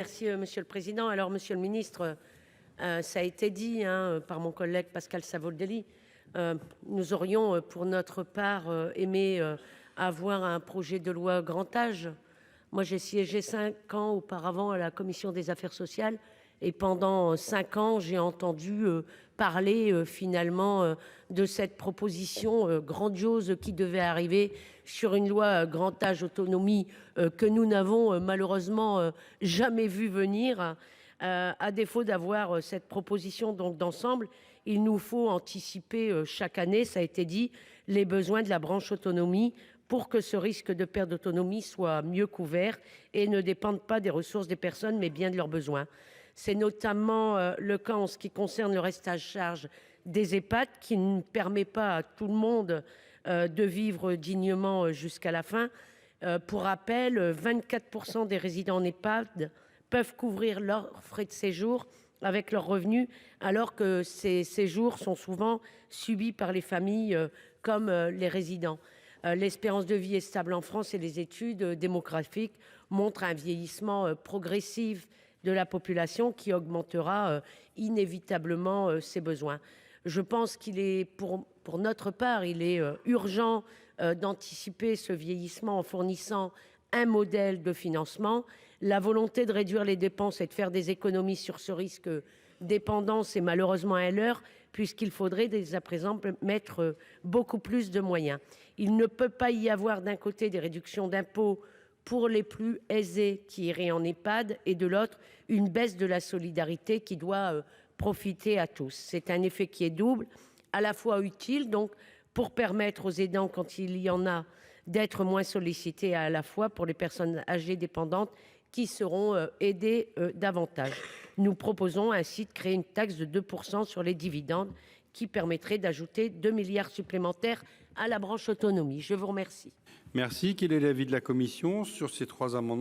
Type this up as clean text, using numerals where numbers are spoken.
Merci, Monsieur le Président. Alors, Monsieur le Ministre, ça a été dit par mon collègue Pascal Savoldelli. Nous aurions, pour notre part, aimé avoir un projet de loi grand âge. Moi, j'ai siégé 5 ans auparavant à la Commission des affaires sociales et pendant 5 ans, j'ai entendu parler finalement de cette proposition grandiose qui devait arriver sur une loi grand âge autonomie que nous n'avons malheureusement jamais vu venir. À défaut d'avoir cette proposition donc d'ensemble, il nous faut anticiper chaque année, ça a été dit, les besoins de la branche autonomie pour que ce risque de perte d'autonomie soit mieux couvert et ne dépende pas des ressources des personnes, mais bien de leurs besoins. C'est notamment le cas en ce qui concerne le reste à charge des EHPAD, qui ne permet pas à tout le monde de vivre dignement jusqu'à la fin. Pour rappel, 24% des résidents en EHPAD peuvent couvrir leurs frais de séjour avec leurs revenus, alors que ces séjours sont souvent subis par les familles comme les résidents. L'espérance de vie est stable en France et les études démographiques montrent un vieillissement progressif de la population qui augmentera inévitablement ses besoins. Je pense qu'il est, pour notre part, il est urgent d'anticiper ce vieillissement en fournissant un modèle de financement. La volonté de réduire les dépenses et de faire des économies sur ce risque dépendance est malheureusement un leurre, puisqu'il faudrait dès à présent mettre beaucoup plus de moyens. Il ne peut pas y avoir d'un côté des réductions d'impôts pour les plus aisés qui iraient en EHPAD et de l'autre une baisse de la solidarité qui doit profiter à tous. C'est un effet qui est double, à la fois utile donc pour permettre aux aidants, quand il y en a, d'être moins sollicités, à la fois pour les personnes âgées dépendantes qui seront aidées davantage. Nous proposons ainsi de créer une taxe de 2% sur les dividendes qui permettrait d'ajouter 2 milliards supplémentaires à la branche autonomie. Je vous remercie. Merci. Quel est l'avis de la commission sur ces trois amendements ?